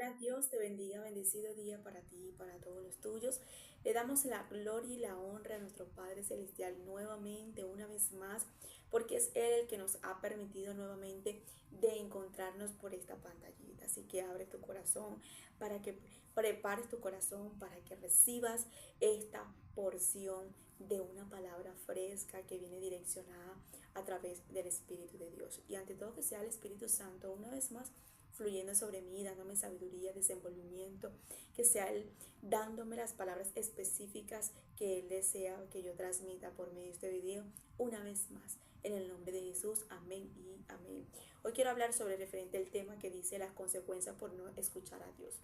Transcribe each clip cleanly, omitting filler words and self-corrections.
Hola, Dios te bendiga, bendecido día para ti y para todos los tuyos. Le damos la gloria y la honra a nuestro Padre Celestial nuevamente, una vez más, porque es Él el que nos ha permitido nuevamente de encontrarnos por esta pantallita. Así que abre tu corazón para que prepares tu corazón para que recibas esta porción de una palabra fresca que viene direccionada a través del Espíritu de Dios. Y ante todo que sea el Espíritu Santo, una vez más, fluyendo sobre mí, dándome sabiduría, desenvolvimiento, que sea Él dándome las palabras específicas que Él desea que yo transmita por medio de este video una vez más. En el nombre de Jesús, amén y amén. Hoy quiero hablar sobre referente al tema que dice las consecuencias por no escuchar a Dios.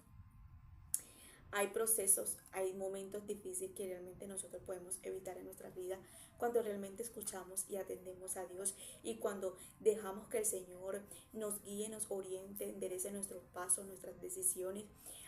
Hay procesos, hay momentos difíciles que realmente nosotros podemos evitar en nuestra vida cuando realmente escuchamos y atendemos a Dios y cuando dejamos que el Señor nos guíe, nos oriente, enderece nuestros pasos, nuestras decisiones.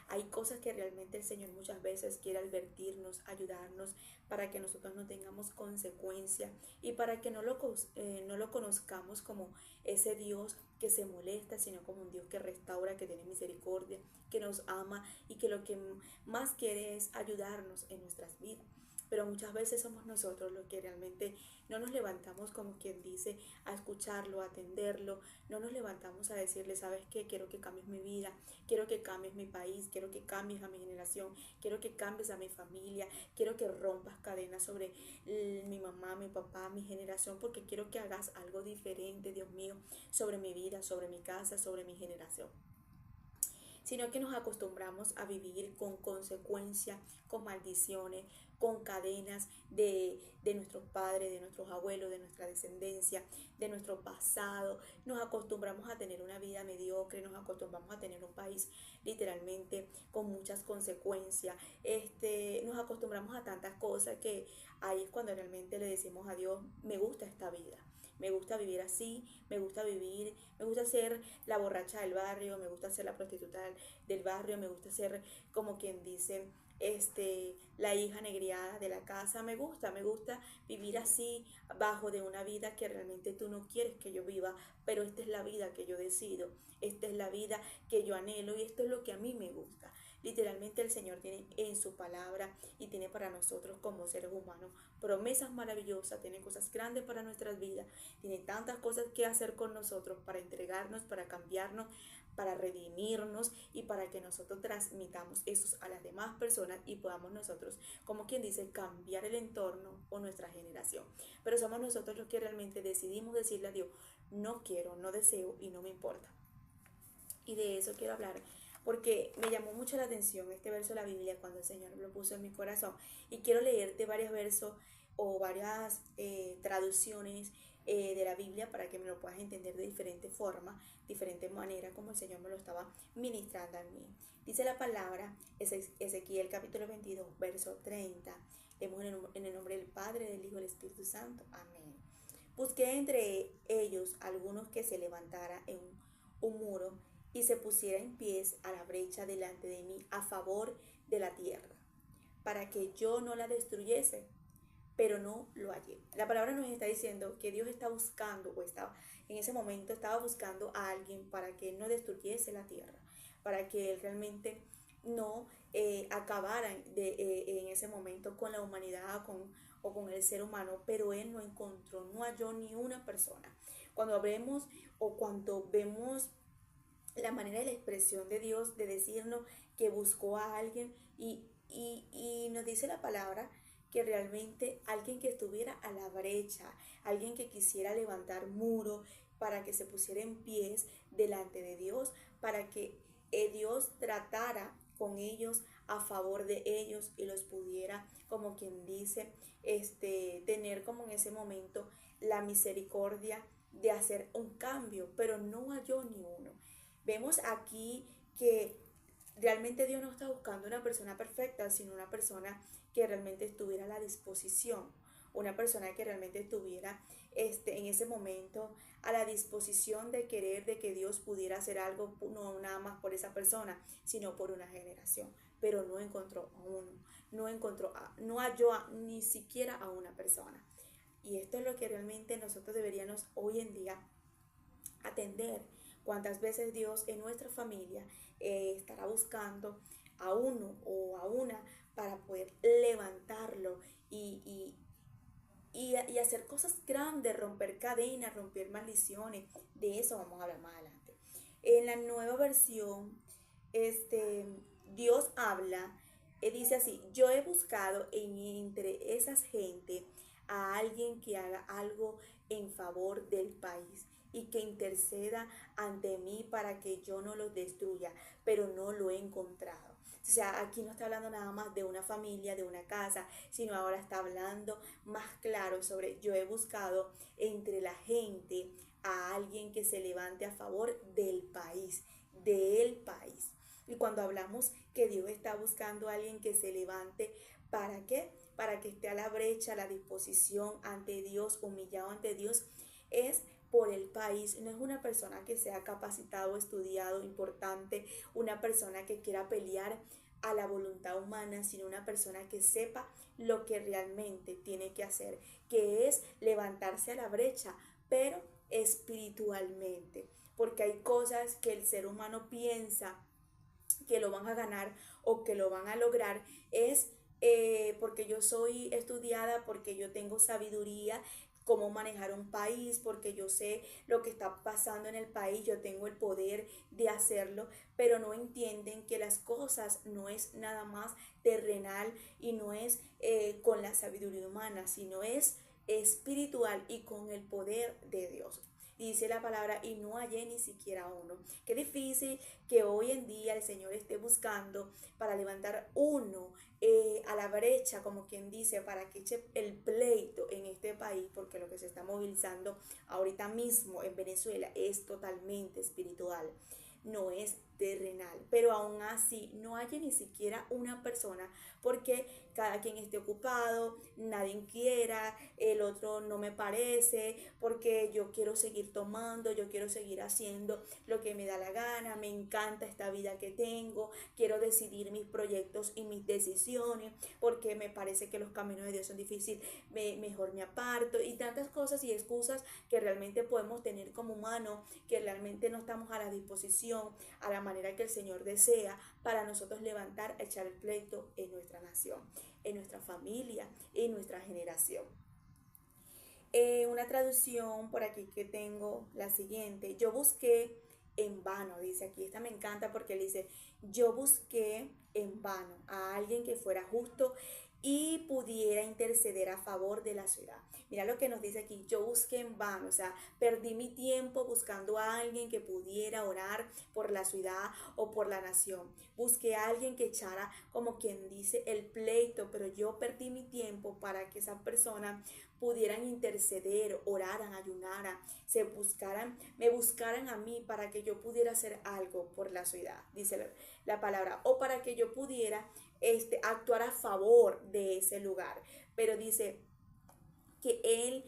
Hay cosas que realmente el Señor muchas veces quiere advertirnos, ayudarnos para que nosotros no tengamos consecuencia y para que no lo conozcamos como ese Dios que se molesta, sino como un Dios que restaura, que tiene misericordia, que nos ama y que lo que más quiere es ayudarnos en nuestras vidas. Pero muchas veces somos nosotros los que realmente no nos levantamos, como quien dice, a escucharlo, a atenderlo. No nos levantamos a decirle, ¿sabes qué? Quiero que cambies mi vida, quiero que cambies mi país, quiero que cambies a mi generación, quiero que cambies a mi familia, quiero que rompas cadenas sobre mi mamá, mi papá, mi generación, porque quiero que hagas algo diferente, Dios mío, sobre mi vida, sobre mi casa, sobre mi generación, sino que nos acostumbramos a vivir con consecuencias, con maldiciones, con cadenas de nuestros padres, de nuestros abuelos, de nuestra descendencia, de nuestro pasado. Nos acostumbramos a tener una vida mediocre, nos acostumbramos a tener un país literalmente con muchas consecuencias. Nos acostumbramos a tantas cosas que ahí es cuando realmente le decimos a Dios, me gusta esta vida. Me gusta vivir así, me gusta ser la borracha del barrio, me gusta ser la prostituta del barrio, me gusta ser como quien dice, la hija negriada de la casa, me gusta vivir así bajo de una vida que realmente tú no quieres que yo viva, pero esta es la vida que yo decido, esta es la vida que yo anhelo y esto es lo que a mí me gusta. Literalmente el Señor tiene en su palabra y tiene para nosotros como seres humanos promesas maravillosas, tiene cosas grandes para nuestras vidas, tiene tantas cosas que hacer con nosotros para entregarnos, para cambiarnos, para redimirnos y para que nosotros transmitamos eso a las demás personas y podamos nosotros, como quien dice, cambiar el entorno o nuestra generación. Pero somos nosotros los que realmente decidimos decirle a Dios, no quiero, no deseo y no me importa. Y de eso quiero hablar porque me llamó mucho la atención este verso de la Biblia cuando el Señor me lo puso en mi corazón. Y quiero leerte varios versos o varias traducciones de la Biblia para que me lo puedas entender de diferente forma, diferente manera, como el Señor me lo estaba ministrando a mí. Dice la palabra, Ezequiel capítulo 22, verso 30. Leemos en el nombre del Padre, del Hijo y del Espíritu Santo. Amén. Busqué entre ellos algunos que se levantara en un muro y se pusiera en pies a la brecha delante de mí a favor de la tierra, para que yo no la destruyese, pero no lo hallé. La palabra nos está diciendo que Dios está buscando, o estaba en ese momento estaba buscando a alguien para que no destruyese la tierra, para que Él realmente no acabara en ese momento con la humanidad o con el ser humano, pero Él no encontró, no halló ni una persona. Cuando vemos o cuando vemos la manera de la expresión de Dios de decirnos que buscó a alguien y nos dice la palabra que realmente alguien que estuviera a la brecha, alguien que quisiera levantar muro para que se pusiera en pies delante de Dios, para que Dios tratara con ellos a favor de ellos y los pudiera, como quien dice, tener como en ese momento la misericordia de hacer un cambio, pero no halló ni uno. Vemos aquí que realmente Dios no está buscando una persona perfecta, sino una persona que realmente estuviera a la disposición, una persona que realmente estuviera en ese momento a la disposición de querer de que Dios pudiera hacer algo, no nada más por esa persona, sino por una generación. Pero no encontró a uno, no halló ni siquiera a una persona. Y esto es lo que realmente nosotros deberíamos hoy en día atender, ¿Cuántas veces Dios en nuestra familia estará buscando a uno o a una para poder levantarlo y, y hacer cosas grandes, romper cadenas, romper maldiciones? De eso vamos a hablar más adelante. En la nueva versión, este, Dios habla, dice así: yo he buscado entre esas gente a alguien que haga algo en favor del país y que interceda ante mí para que yo no los destruya, pero no lo he encontrado. O sea, aquí no está hablando nada más de una familia, de una casa, sino ahora está hablando más claro sobre: yo he buscado entre la gente a alguien que se levante a favor del país. Y cuando hablamos que Dios está buscando a alguien que se levante, ¿para qué? Para que esté a la brecha, a la disposición ante Dios, humillado ante Dios, es por el país. No es una persona que sea capacitado, estudiado, importante, una persona que quiera pelear a la voluntad humana, sino una persona que sepa lo que realmente tiene que hacer, que es levantarse a la brecha, pero espiritualmente, porque hay cosas que el ser humano piensa que lo van a ganar o que lo van a lograr, es porque yo soy estudiada, porque yo tengo sabiduría, cómo manejar un país, porque yo sé lo que está pasando en el país, yo tengo el poder de hacerlo, pero no entienden que las cosas no es nada más terrenal y no es con la sabiduría humana, sino es espiritual y con el poder de Dios. Y dice la palabra: y no hallé ni siquiera uno. Qué difícil que hoy en día el Señor esté buscando para levantar uno a la brecha, como quien dice, para que eche el pleito en este país, porque lo que se está movilizando ahorita mismo en Venezuela es totalmente espiritual, no es terrenal. Pero aún así no hay ni siquiera una persona, porque cada quien esté ocupado, nadie quiera, el otro no me parece, porque yo quiero seguir tomando, yo quiero seguir haciendo lo que me da la gana, me encanta esta vida que tengo, quiero decidir mis proyectos y mis decisiones, porque me parece que los caminos de Dios son difíciles, mejor me aparto, y tantas cosas y excusas que realmente podemos tener como humanos, que realmente no estamos a la disposición, a la manera que el Señor desea para nosotros levantar, echar el pleito en nuestra nación, en nuestra familia, en nuestra generación. Una traducción por aquí que tengo, la siguiente: yo busqué en vano, dice aquí, esta me encanta porque él dice: yo busqué en vano a alguien que fuera justo y pudiera interceder a favor de la ciudad. Mira lo que nos dice aquí: yo busqué en vano, o sea, perdí mi tiempo buscando a alguien que pudiera orar por la ciudad o por la nación. Busqué a alguien que echara, como quien dice, el pleito, pero yo perdí mi tiempo para que esa persona pudieran interceder, oraran, ayunaran, me buscaran a mí para que yo pudiera hacer algo por la ciudad, dice la palabra, o para que yo pudiera actuar a favor de ese lugar. Pero dice que él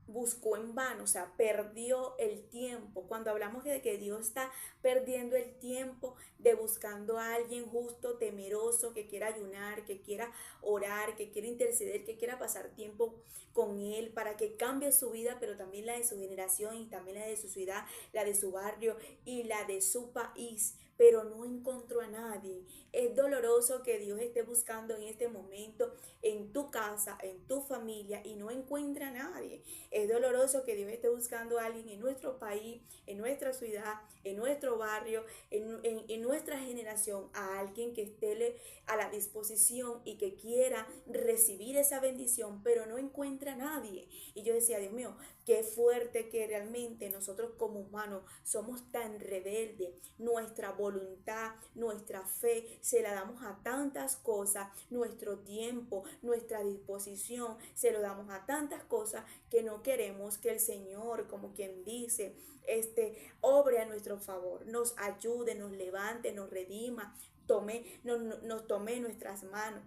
buscó en vano, o sea, perdió el tiempo. Cuando hablamos de que Dios está perdiendo el tiempo de buscando a alguien justo, temeroso, que quiera ayunar, que quiera orar, que quiera interceder, que quiera pasar tiempo con Él para que cambie su vida, pero también la de su generación y también la de su ciudad, la de su barrio y la de su país, pero no encontró a nadie. Es doloroso que Dios esté buscando en este momento en tu casa, en tu familia, y no encuentra a nadie. Es doloroso que Dios esté buscando a alguien en nuestro país, en nuestra ciudad, en nuestro barrio, en nuestra generación, a alguien que esté a la disposición y que quiera recibir esa bendición, pero no encuentra a nadie. Y yo decía: Dios mío, qué fuerte que realmente nosotros como humanos somos tan rebeldes. Nuestra voluntad, nuestra fe, se la damos a tantas cosas, nuestro tiempo, nuestra disposición, se lo damos a tantas cosas que no queremos que el Señor, como quien dice, obre a nuestro favor, nos ayude, nos levante, nos redima, nos tome nuestras manos.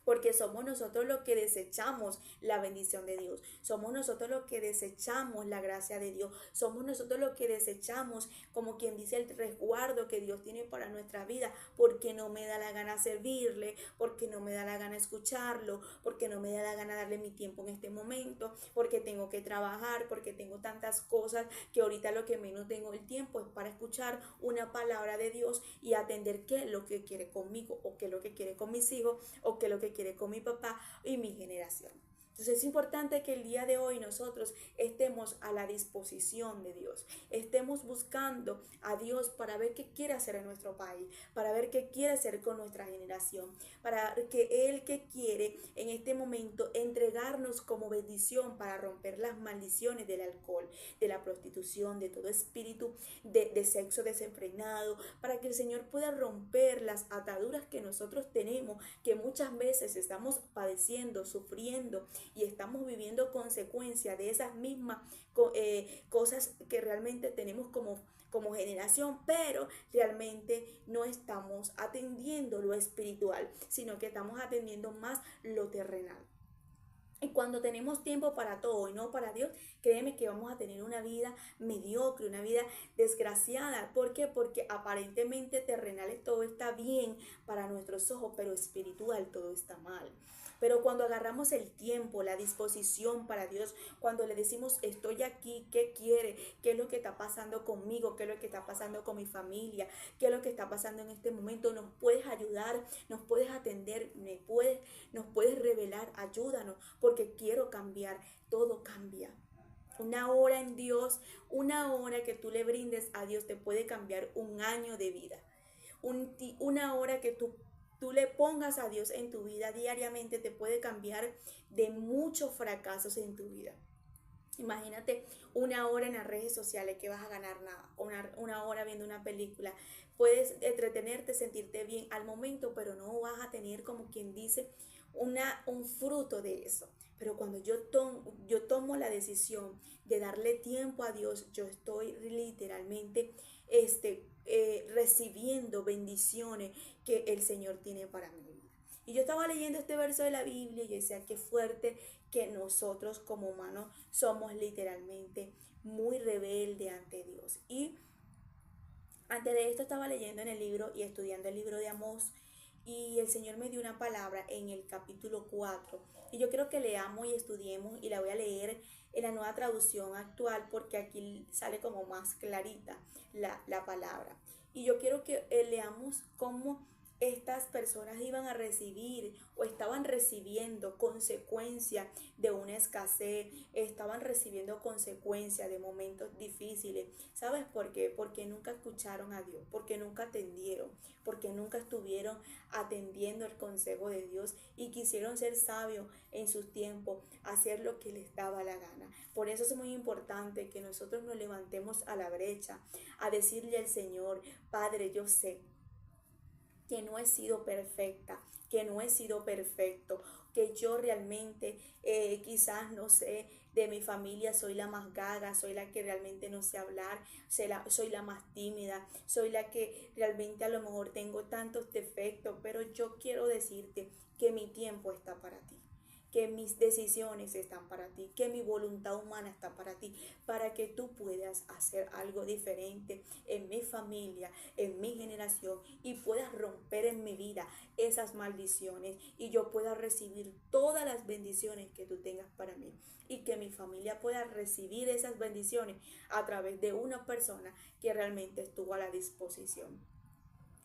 Porque somos nosotros los que desechamos la bendición de Dios. Somos nosotros los que desechamos la gracia de Dios. Somos nosotros los que desechamos, como quien dice, el resguardo que Dios tiene para nuestra vida. Porque no me da la gana servirle, porque no me da la gana escucharlo, porque no me da la gana darle mi tiempo en este momento, porque tengo que trabajar, porque tengo tantas cosas que ahorita lo que menos tengo el tiempo es para escuchar una palabra de Dios y atender qué es lo que quiere conmigo, o qué es lo que quiere con mis hijos, o qué es lo que quiere con mi papá y mi generación. Entonces es importante que el día de hoy nosotros estemos a la disposición de Dios, estemos buscando a Dios para ver qué quiere hacer en nuestro país, para ver qué quiere hacer con nuestra generación, para que Él que quiere en este momento entregarnos como bendición para romper las maldiciones del alcohol, de la prostitución, de todo espíritu de sexo desenfrenado, para que el Señor pueda romper las ataduras que nosotros tenemos, que muchas veces estamos padeciendo, sufriendo y estamos viviendo consecuencias de esas mismas cosas que realmente tenemos como generación, pero realmente no estamos atendiendo lo espiritual, sino que estamos atendiendo más lo terrenal. Y cuando tenemos tiempo para todo y no para Dios, créeme que vamos a tener una vida mediocre, una vida desgraciada. ¿Por qué? Porque aparentemente terrenal todo está bien para nuestros ojos, pero espiritual todo está mal. Pero cuando agarramos el tiempo, la disposición para Dios, cuando le decimos estoy aquí, ¿qué quiere? ¿Qué es lo que está pasando conmigo? ¿Qué es lo que está pasando con mi familia? ¿Qué es lo que está pasando en este momento? ¿Nos puedes ayudar? ¿Nos puedes atender? ¿Nos puedes revelar? Ayúdanos, porque quiero cambiar. Todo cambia. Una hora en Dios, una hora que tú le brindes a Dios te puede cambiar un año de vida. Una hora que tú le pongas a Dios en tu vida diariamente te puede cambiar de muchos fracasos en tu vida. Imagínate una hora en las redes sociales que vas a ganar nada, una hora viendo una película. Puedes entretenerte, sentirte bien al momento, pero no vas a tener, como quien dice, un fruto de eso. Pero cuando yo tomo la decisión de darle tiempo a Dios, yo estoy literalmente recibiendo bendiciones que el Señor tiene para mi vida. Y yo estaba leyendo este verso de la Biblia y yo decía, qué fuerte que nosotros como humanos somos literalmente muy rebeldes ante Dios. Y antes de esto estaba leyendo en el libro y estudiando el libro de Amós, y el Señor me dio una palabra en el capítulo 4 y yo quiero que leamos y estudiemos, y la voy a leer en la nueva traducción actual porque aquí sale como más clarita la palabra. Y yo quiero que leamos cómo estas personas iban a recibir o estaban recibiendo consecuencias de una escasez, estaban recibiendo consecuencias de momentos difíciles. ¿Sabes por qué? Porque nunca escucharon a Dios, porque nunca atendieron, porque nunca estuvieron atendiendo el consejo de Dios y quisieron ser sabios en sus tiempos, hacer lo que les daba la gana. Por eso es muy importante que nosotros nos levantemos a la brecha, a decirle al Señor, Padre, yo sé que no he sido perfecta, que no he sido perfecto, que yo realmente quizás no sé, de mi familia soy la más gaga, soy la que realmente no sé hablar, soy la más tímida, soy la que realmente a lo mejor tengo tantos defectos, pero yo quiero decirte que mi tiempo está para ti, que mis decisiones están para ti, que mi voluntad humana está para ti, para que tú puedas hacer algo diferente en mi familia, en mi generación, y puedas romper en mi vida esas maldiciones y yo pueda recibir todas las bendiciones que tú tengas para mí, y que mi familia pueda recibir esas bendiciones a través de una persona que realmente estuvo a la disposición.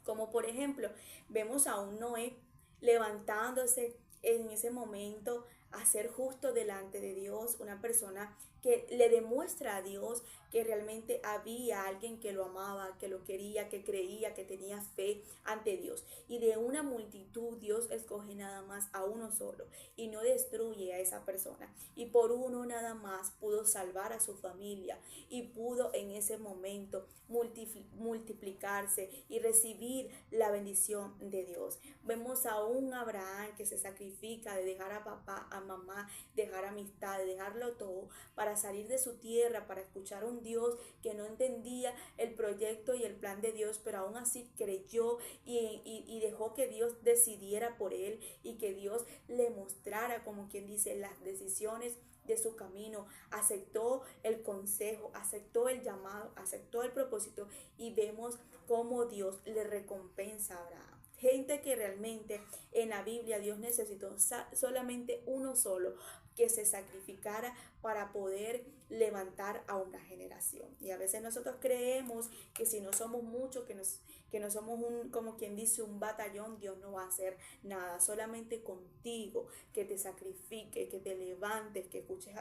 Como por ejemplo, vemos a un Noé levantándose en ese momento a ser justo delante de Dios, una persona que le demuestra a Dios que realmente había alguien que lo amaba, que lo quería, que creía, que tenía fe ante Dios. Y de una multitud Dios escoge nada más a uno solo y no destruye a esa persona. Y por uno nada más pudo salvar a su familia y pudo en ese momento multiplicarse y recibir la bendición de Dios. Vemos a un Abraham que se sacrifica de dejar a papá, a mamá, dejar amistad, de dejarlo todo para para salir de su tierra, para escuchar a un Dios que no entendía el proyecto y el plan de Dios, pero aún así creyó y dejó que Dios decidiera por él y que Dios le mostrara, como quien dice, las decisiones de su camino. Aceptó el consejo, aceptó el llamado, aceptó el propósito, y vemos cómo Dios le recompensa a Abraham. Gente que realmente en la Biblia Dios necesitó solamente uno solo que se sacrificara para poder levantar a una generación. Y a veces nosotros creemos que si no somos muchos, que no somos como quien dice, un batallón, Dios no va a hacer nada. Solamente contigo, que te sacrifique, que te levantes, que escuches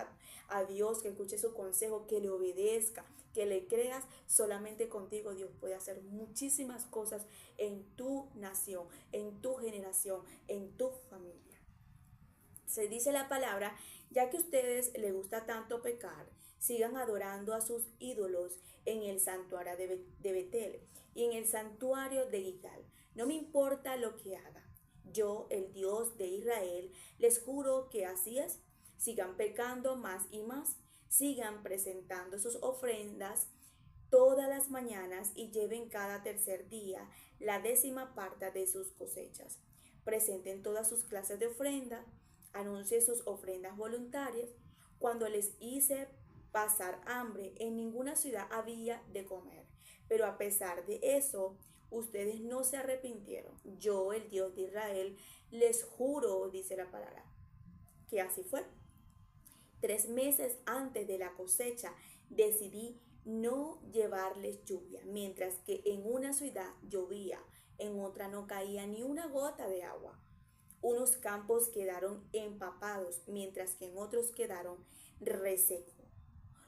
a Dios, que escuches su consejo, que le obedezca, que le creas. Solamente contigo Dios puede hacer muchísimas cosas en tu nación, en tu generación, en tu familia. Se dice la palabra, ya que a ustedes les gusta tanto pecar, sigan adorando a sus ídolos en el santuario de Betel y en el santuario de Gilgal. No me importa lo que hagan. Yo, el Dios de Israel, les juro que así es. Sigan pecando más y más. Sigan presentando sus ofrendas todas las mañanas y lleven cada tercer día la 10ª parte de sus cosechas. Presenten todas sus clases de ofrenda. Anuncie sus ofrendas voluntarias. Cuando les hice pasar hambre, en ninguna ciudad había de comer. Pero a pesar de eso, ustedes no se arrepintieron. Yo, el Dios de Israel, les juro, dice la palabra, que así fue. 3 meses antes de la cosecha, decidí no llevarles lluvia, mientras que en una ciudad llovía, en otra no caía ni una gota de agua. Unos campos quedaron empapados, mientras que en otros quedaron resecos.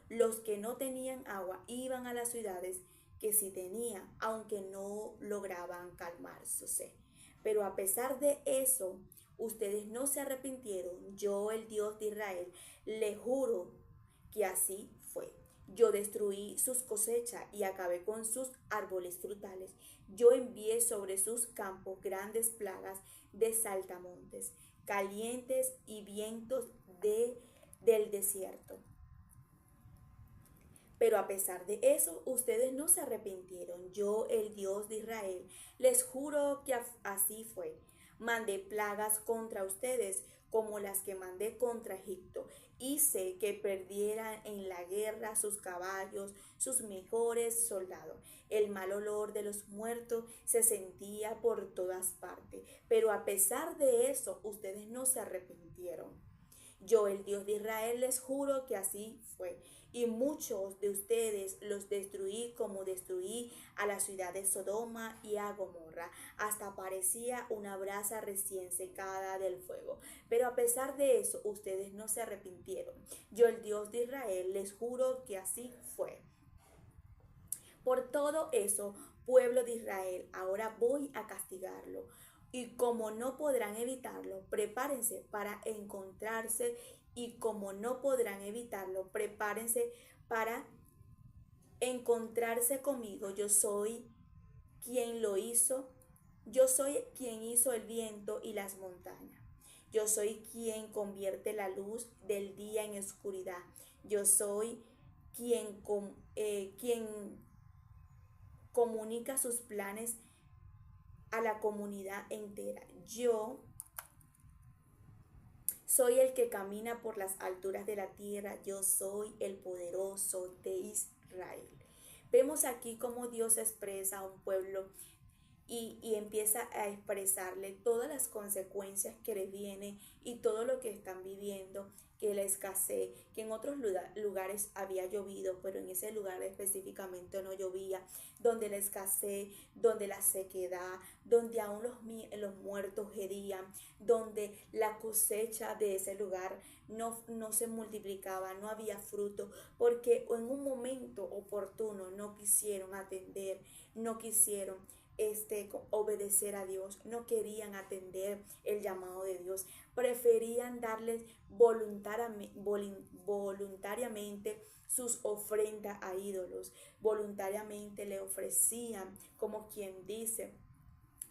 Los que no tenían agua iban a las ciudades que sí tenían, aunque no lograban calmar su sed. Pero a pesar de eso, ustedes no se arrepintieron. Yo, el Dios de Israel, les juro que así fue. Yo destruí sus cosechas y acabé con sus árboles frutales. Yo envié sobre sus campos grandes plagas de saltamontes, calientes y vientos del desierto. Pero a pesar de eso, ustedes no se arrepintieron. Yo, el Dios de Israel, les juro que así fue. Mandé plagas contra ustedes como las que mandé contra Egipto. Hice que perdieran en la guerra sus caballos, sus mejores soldados. El mal olor de los muertos se sentía por todas partes. Pero a pesar de eso, ustedes no se arrepintieron. Yo, el Dios de Israel, les juro que así fue. Y muchos de ustedes los destruí como destruí a la ciudad de Sodoma y a Gomorra. Hasta parecía una brasa recién secada del fuego. Pero a pesar de eso, ustedes no se arrepintieron. Yo, el Dios de Israel, les juro que así fue. Por todo eso, pueblo de Israel, ahora voy a castigarlo. Y como no podrán evitarlo, prepárense para encontrarse. Y como no podrán evitarlo, prepárense para encontrarse conmigo. Yo soy quien lo hizo. Yo soy quien hizo el viento y las montañas. Yo soy quien convierte la luz del día en oscuridad. Yo soy quien comunica sus planes a la comunidad entera. Yo soy el que camina por las alturas de la tierra. Yo soy el poderoso de Israel. Vemos aquí cómo Dios expresa a un pueblo y empieza a expresarle todas las consecuencias que le vienen y todo lo que están viviendo, que la escasez, que en otros lugares había llovido, pero en ese lugar específicamente no llovía, donde la escasez, donde la sequedad, donde aún los muertos herían, donde la cosecha de ese lugar no se multiplicaba, no había fruto, porque en un momento oportuno no quisieron atender, no quisieron obedecer a Dios, no querían atender el llamado de Dios, preferían darles voluntariamente sus ofrendas a ídolos, voluntariamente le ofrecían, como quien dice,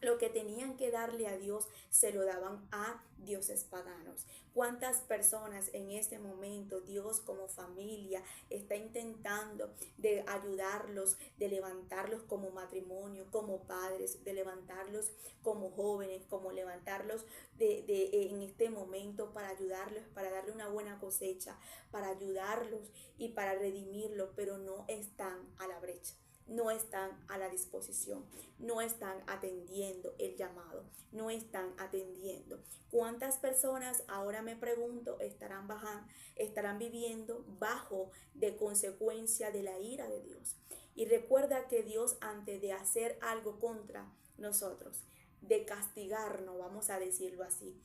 lo que tenían que darle a Dios se lo daban a dioses paganos. ¿Cuántas personas en este momento Dios como familia está intentando de ayudarlos, de levantarlos como matrimonio, como padres, de levantarlos como jóvenes, como levantarlos en este momento para ayudarlos, para darle una buena cosecha, para ayudarlos y para redimirlos, pero no están a la brecha? No están a la disposición, no están atendiendo el llamado, no están atendiendo. ¿Cuántas personas, ahora me pregunto, estarán viviendo bajo de consecuencia de la ira de Dios? Y recuerda que Dios, antes de hacer algo contra nosotros, de castigarnos, vamos a decirlo así,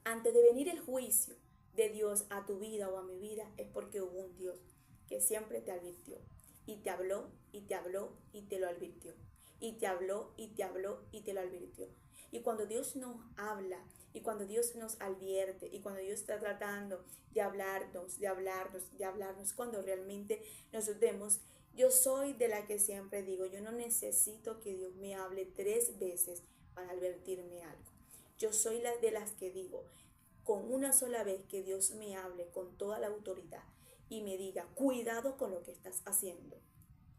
antes de venir el juicio de Dios a tu vida o a mi vida, es porque hubo un Dios que siempre te advirtió y te habló y te habló y te lo advirtió y te habló y te habló y te lo advirtió. Y cuando Dios nos habla y cuando Dios nos advierte y cuando Dios está tratando de hablarnos, cuando realmente nos vemos, yo soy de la que siempre digo, yo no necesito que Dios me hable 3 veces para advertirme algo. Yo soy de las que digo, con una sola vez que Dios me hable con toda la autoridad y me diga, cuidado con lo que estás haciendo.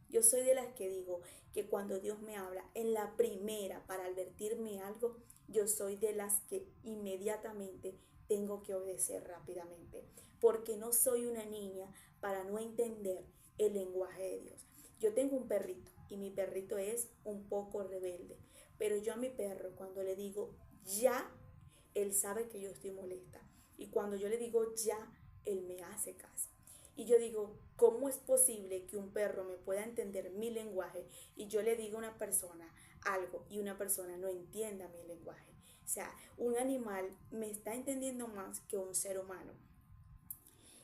Yo soy de las que digo que cuando Dios me habla en la primera para advertirme algo, yo soy de las que inmediatamente tengo que obedecer rápidamente, porque no soy una niña para no entender el lenguaje de Dios. Yo tengo un perrito y mi perrito es un poco rebelde, pero yo a mi perro cuando le digo ya, él sabe que yo estoy molesta, y cuando yo le digo ya, él me hace caso. Y yo digo, ¿cómo es posible que un perro me pueda entender mi lenguaje y yo le diga a una persona algo y una persona no entienda mi lenguaje? O sea, un animal me está entendiendo más que un ser humano.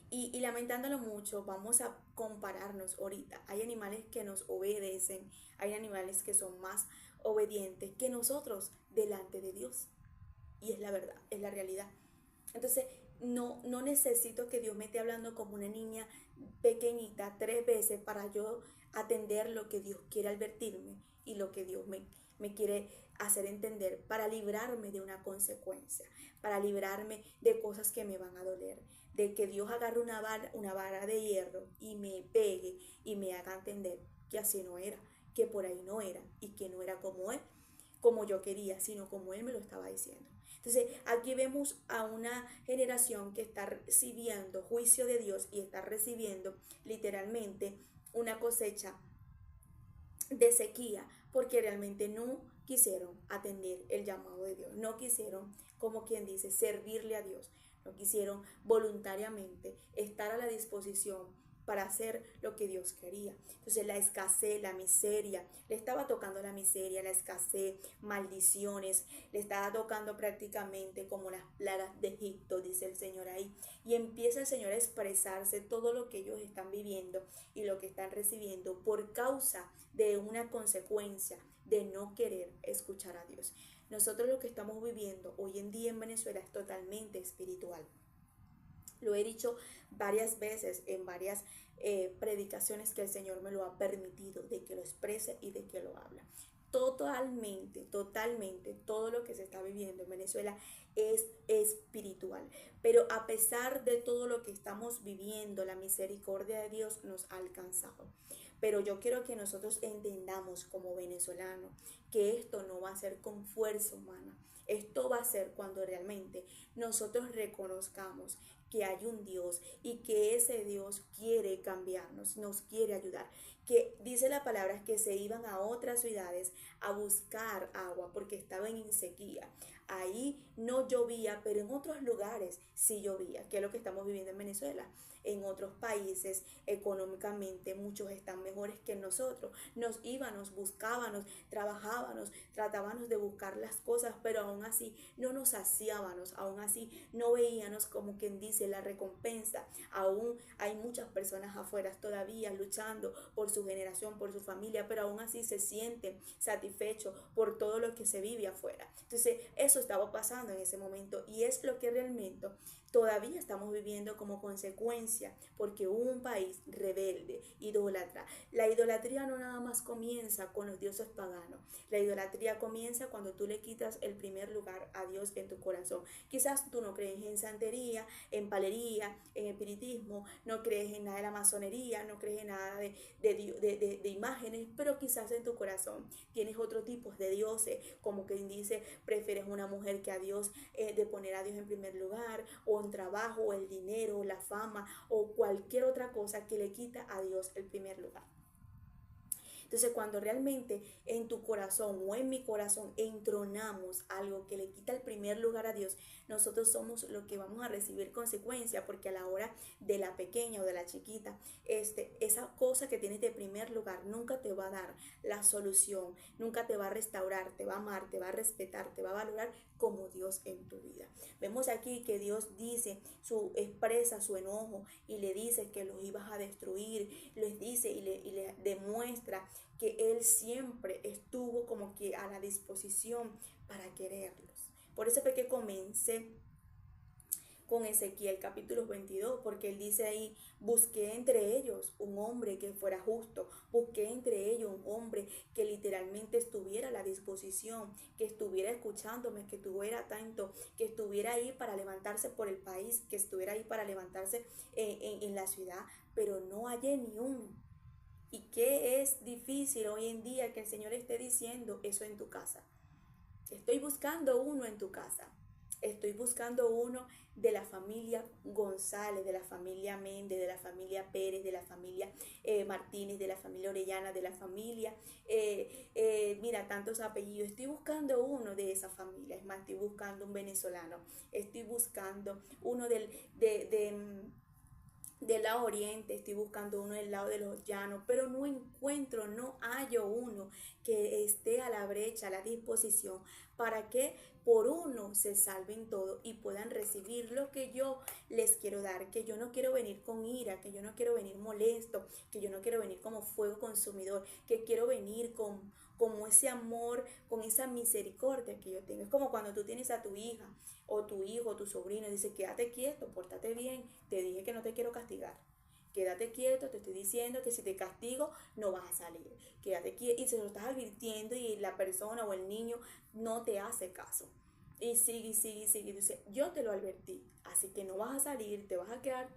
Y lamentándolo mucho, vamos a compararnos ahorita. Hay animales que nos obedecen, hay animales que son más obedientes que nosotros delante de Dios. Y es la verdad, es la realidad. Entonces, no necesito que Dios me esté hablando como una niña pequeñita 3 veces para yo atender lo que Dios quiere advertirme y lo que Dios me quiere hacer entender para librarme de una consecuencia, para librarme de cosas que me van a doler, de que Dios agarre una vara de hierro y me pegue y me haga entender que así no era, que por ahí no era y que no era como yo quería, sino como Él me lo estaba diciendo. Entonces, aquí vemos a una generación que está recibiendo juicio de Dios y está recibiendo literalmente una cosecha de sequía porque realmente no quisieron atender el llamado de Dios, no quisieron, como quien dice, servirle a Dios, no quisieron voluntariamente estar a la disposición para hacer lo que Dios quería. Entonces la escasez, la miseria, le estaba tocando la miseria, la escasez, maldiciones, le estaba tocando prácticamente como las plagas de Egipto, dice el Señor ahí. Y empieza el Señor a expresarse todo lo que ellos están viviendo y lo que están recibiendo por causa de una consecuencia de no querer escuchar a Dios. Nosotros lo que estamos viviendo hoy en día en Venezuela es totalmente espiritual. Lo he dicho varias veces en varias predicaciones que el Señor me lo ha permitido, de que lo exprese y de que lo habla. Totalmente, todo lo que se está viviendo en Venezuela es espiritual. Pero a pesar de todo lo que estamos viviendo, la misericordia de Dios nos ha alcanzado. Pero yo quiero que nosotros entendamos como venezolanos que esto no va a ser con fuerza humana. Esto va a ser cuando realmente nosotros reconozcamos que hay un Dios y que ese Dios quiere cambiarnos, nos quiere ayudar. Que dice la palabra que se iban a otras ciudades a buscar agua porque estaban en sequía. Ahí no llovía, pero en otros lugares sí llovía, que es lo que estamos viviendo en Venezuela. En otros países económicamente muchos están mejores que nosotros. Nos íbamos, buscábamos, trabajábamos, tratábamos de buscar las cosas, pero aún así no nos saciábamos, aún así no veíamos, como quien dice, dice la recompensa. Aún hay muchas personas afuera todavía luchando por su generación, por su familia, pero aún así se sienten satisfechos por todo lo que se vive afuera. Entonces, eso estaba pasando en ese momento y es lo que realmente todavía estamos viviendo como consecuencia, porque hubo un país rebelde, idólatra. La idolatría no nada más comienza con los dioses paganos. La idolatría comienza cuando tú le quitas el primer lugar a Dios en tu corazón. Quizás tú no crees en santería, en palería, en espiritismo, no crees en nada de la masonería, no crees en nada de imágenes, pero quizás en tu corazón tienes otro tipo de dioses, como quien dice, prefieres una mujer que a Dios, de poner a Dios en primer lugar, o un trabajo, o el dinero, o la fama, o cualquier otra cosa que le quita a Dios el primer lugar. Entonces, cuando realmente en tu corazón o en mi corazón entronamos algo que le quita el primer lugar a Dios, nosotros somos los que vamos a recibir consecuencias, porque a la hora de la pequeña o de la chiquita, esa cosa que tienes de primer lugar nunca te va a dar la solución, nunca te va a restaurar, te va a amar, te va a respetar, te va a valorar como Dios en tu vida. Vemos aquí que Dios dice, expresa su enojo y le dice que los ibas a destruir, les dice y le demuestra que Él siempre estuvo como que a la disposición para quererlos. Por eso fue que comencé con Ezequiel capítulo 22, porque él dice ahí, busqué entre ellos un hombre que fuera justo, busqué entre ellos un hombre que literalmente estuviera a la disposición, que estuviera escuchándome, que estuviera atento, que estuviera ahí para levantarse por el país, que estuviera ahí para levantarse en la ciudad, pero no hallé ni uno. ¿Y qué es difícil hoy en día que el Señor esté diciendo eso en tu casa? Estoy buscando uno en tu casa. Estoy buscando uno de la familia González, de la familia Méndez, de la familia Pérez, de la familia Martínez, de la familia Orellana, de la familia, mira, tantos apellidos. Estoy buscando uno de esa familia. Es más, estoy buscando un venezolano. Estoy buscando uno del lado oriente, estoy buscando uno del lado de los llanos, pero no encuentro, no hallo uno que esté a la brecha, a la disposición, para que por uno se salven todos y puedan recibir lo que yo les quiero dar, que yo no quiero venir con ira, que yo no quiero venir molesto, que yo no quiero venir como fuego consumidor, que quiero venir como ese amor, con esa misericordia que yo tengo. Es como cuando tú tienes a tu hija o tu hijo o tu sobrino y dice, quédate quieto, pórtate bien, te dije que no te quiero castigar. Quédate quieto, te estoy diciendo que si te castigo no vas a salir. Quédate quieto y se lo estás advirtiendo y la persona o el niño no te hace caso. Y sigue, sigue, sigue. Dice, yo te lo advertí, así que no vas a salir, te vas a quedar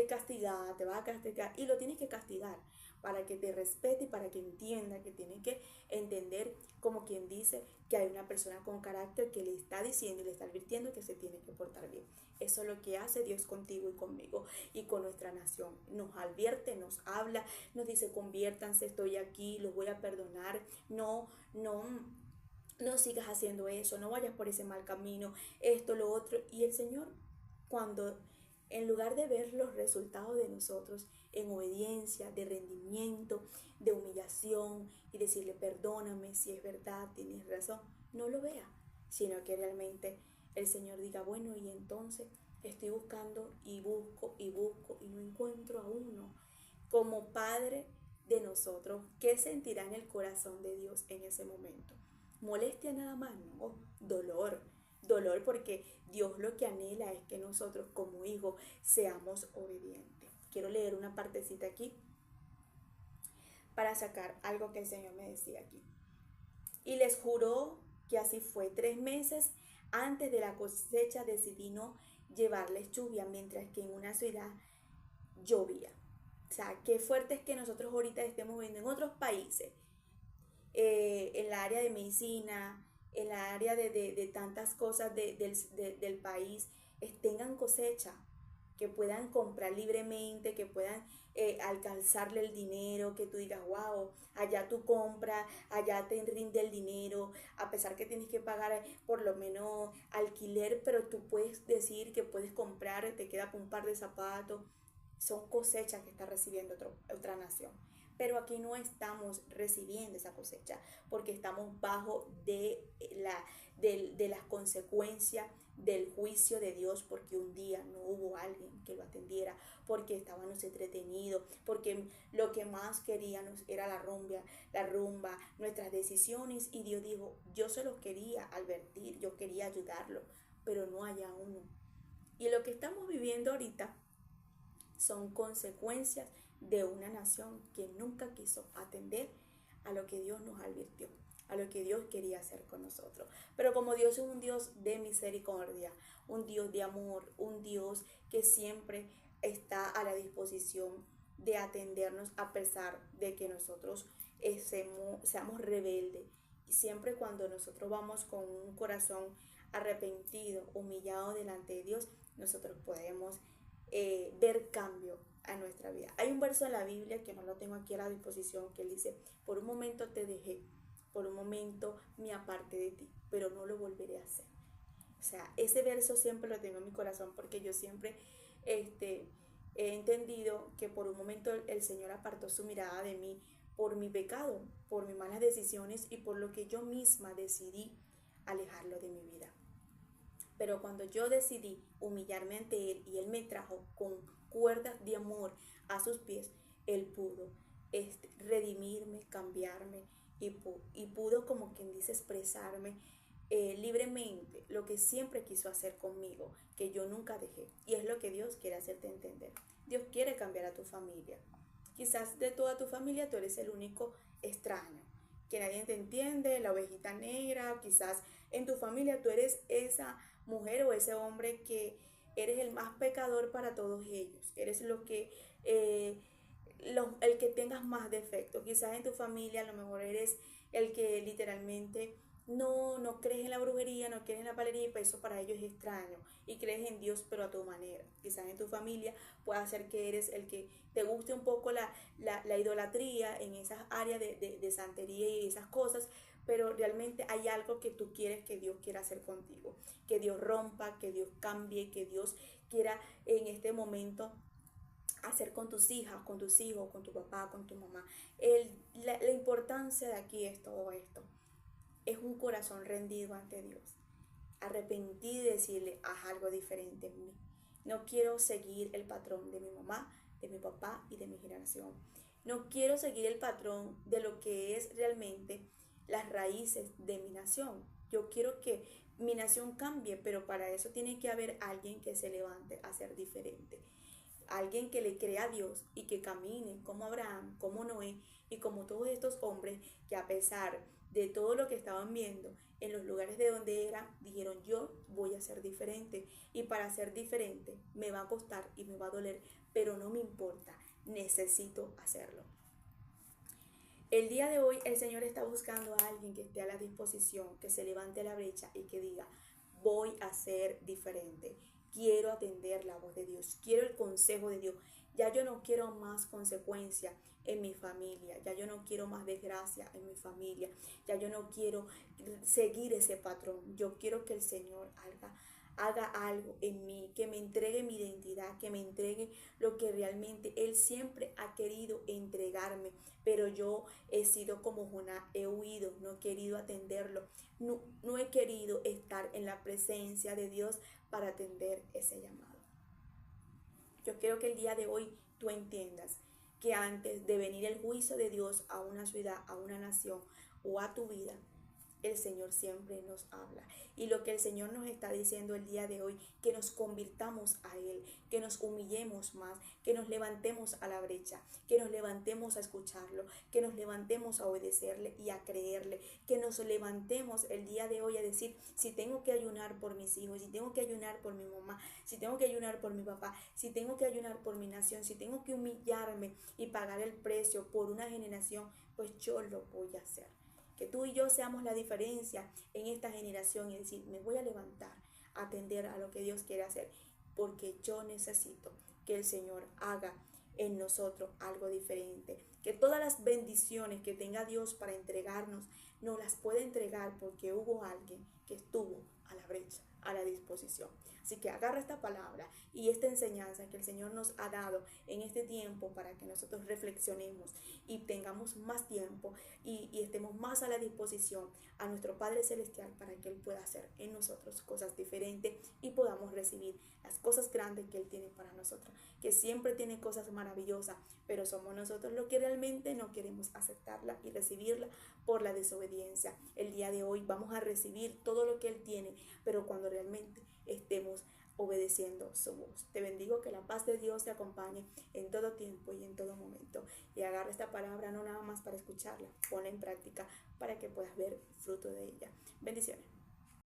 castigada, te vas a castigar y lo tienes que castigar para que te respete y para que entienda que tiene que entender, como quien dice, que hay una persona con carácter que le está diciendo y le está advirtiendo que se tiene que portar bien. Eso es lo que hace Dios contigo y conmigo y con nuestra nación. Nos advierte, nos habla, nos dice, conviértanse, estoy aquí, los voy a perdonar. No sigas haciendo eso, no vayas por ese mal camino, esto, lo otro. Y el Señor, cuando en lugar de ver los resultados de nosotros en obediencia, de rendimiento, de humillación y decirle perdóname si es verdad, tienes razón, no lo vea, sino que realmente el Señor diga, bueno, y entonces estoy buscando y busco y busco y no encuentro a uno. Como Padre de nosotros, ¿qué sentirá en el corazón de Dios en ese momento? Molestia nada más, no, dolor porque Dios lo que anhela es que nosotros como hijos seamos obedientes. Quiero leer una partecita aquí para sacar algo que el Señor me decía aquí. Y les juró que así fue. 3 meses antes de la cosecha decidí no llevarles lluvia, mientras que en una ciudad llovía. O sea, qué fuerte es que nosotros ahorita estemos viendo en otros países, en la área de medicina, en la área de tantas cosas del país, tengan cosecha, que puedan comprar libremente, que puedan alcanzarle el dinero, que tú digas, wow, allá tú compras, allá te rinde el dinero, a pesar que tienes que pagar por lo menos alquiler, pero tú puedes decir que puedes comprar, te queda con un par de zapatos. Son cosechas que está recibiendo otra nación. pero aquí no estamos recibiendo esa cosecha porque estamos bajo de las consecuencias del juicio de Dios, porque un día no hubo alguien que lo atendiera, porque estábamos entretenidos, porque lo que más queríamos era la rumba, nuestras decisiones, y Dios dijo, yo se los quería advertir, yo quería ayudarlo, pero no haya uno. Y lo que estamos viviendo ahorita son consecuencias de una nación que nunca quiso atender a lo que Dios nos advirtió, a lo que Dios quería hacer con nosotros. Pero como Dios es un Dios de misericordia, un Dios de amor, un Dios que siempre está a la disposición de atendernos a pesar de que nosotros seamos rebeldes. Y siempre cuando nosotros vamos con un corazón arrepentido, humillado delante de Dios, nosotros podemos ver cambio a nuestra vida. Hay un verso en la Biblia que no lo tengo aquí a la disposición que él dice, por un momento te dejé, por un momento me aparté de ti, pero no lo volveré a hacer. O sea, ese verso siempre lo tengo en mi corazón porque yo siempre he entendido que por un momento el Señor apartó su mirada de mí por mi pecado, por mis malas decisiones y por lo que yo misma decidí alejarlo de mi vida. Pero cuando yo decidí humillarme ante Él y Él me trajo con cuerdas de amor a sus pies, Él pudo redimirme, cambiarme y pudo, como quien dice, expresarme libremente lo que siempre quiso hacer conmigo, que yo nunca dejé. Y es lo que Dios quiere hacerte entender. Dios quiere cambiar a tu familia. Quizás de toda tu familia tú eres el único extraño, que nadie te entiende, la ovejita negra. Quizás en tu familia tú eres esa mujer o ese hombre que eres el más pecador para todos ellos. Eres el que tengas más defectos. Quizás en tu familia a lo mejor eres el que literalmente no crees en la brujería, no crees en la palería, y pues eso para ellos es extraño. Y crees en Dios, pero a tu manera. Quizás en tu familia pueda ser que eres el que te guste un poco la idolatría en esas áreas de santería y esas cosas, pero realmente hay algo que tú quieres que Dios quiera hacer contigo, que Dios rompa, que Dios cambie, que Dios quiera en este momento hacer con tus hijas, con tus hijos, con tu papá, con tu mamá. La importancia de aquí es todo esto. Es un corazón rendido ante Dios, arrepentido y decirle, haz algo diferente en mí. No quiero seguir el patrón de mi mamá, de mi papá y de mi generación. No quiero seguir el patrón de lo que es realmente las raíces de mi nación. Yo quiero que mi nación cambie, pero para eso tiene que haber alguien que se levante a ser diferente. Alguien que le crea a Dios y que camine como Abraham, como Noé y como todos estos hombres que, a pesar de todo lo que estaban viendo en los lugares de donde eran, dijeron, yo voy a ser diferente, y para ser diferente me va a costar y me va a doler, pero no me importa, necesito hacerlo. El día de hoy el Señor está buscando a alguien que esté a la disposición, que se levante a la brecha y que diga, voy a ser diferente. Quiero atender la voz de Dios, quiero el consejo de Dios. Ya yo no quiero más consecuencia en mi familia, ya yo no quiero más desgracia en mi familia, ya yo no quiero seguir ese patrón. Yo quiero que el Señor haga algo en mí, que me entregue mi identidad, que me entregue lo que realmente Él siempre ha querido entregarme, pero yo he sido como Jonás, he huido, no he querido atenderlo, no he querido estar en la presencia de Dios para atender ese llamado. Yo quiero que el día de hoy tú entiendas que antes de venir el juicio de Dios a una ciudad, a una nación o a tu vida, el Señor siempre nos habla. Y lo que el Señor nos está diciendo el día de hoy, que nos convirtamos a Él, que nos humillemos más, que nos levantemos a la brecha, que nos levantemos a escucharlo, que nos levantemos a obedecerle y a creerle, que nos levantemos el día de hoy a decir, si tengo que ayunar por mis hijos, si tengo que ayunar por mi mamá, si tengo que ayunar por mi papá, si tengo que ayunar por mi nación, si tengo que humillarme y pagar el precio por una generación, pues yo lo voy a hacer. Que tú y yo seamos la diferencia en esta generación y decir, me voy a levantar a atender a lo que Dios quiere hacer, porque yo necesito que el Señor haga en nosotros algo diferente, que todas las bendiciones que tenga Dios para entregarnos, nos las puede entregar porque hubo alguien que estuvo a la brecha, a la disposición. Así que agarra esta palabra y esta enseñanza que el Señor nos ha dado en este tiempo para que nosotros reflexionemos y tengamos más tiempo y estemos más a la disposición a nuestro Padre Celestial para que Él pueda hacer en nosotros cosas diferentes y podamos recibir las cosas grandes que Él tiene para nosotros, que siempre tiene cosas maravillosas, pero somos nosotros los que realmente no queremos aceptarla y recibirla por la desobediencia. El día de hoy vamos a recibir todo lo que Él tiene, pero cuando realmente estemos obedeciendo su voz. Te bendigo, que la paz de Dios te acompañe en todo tiempo y en todo momento. Y agarra esta palabra no nada más para escucharla, ponla en práctica para que puedas ver fruto de ella. Bendiciones.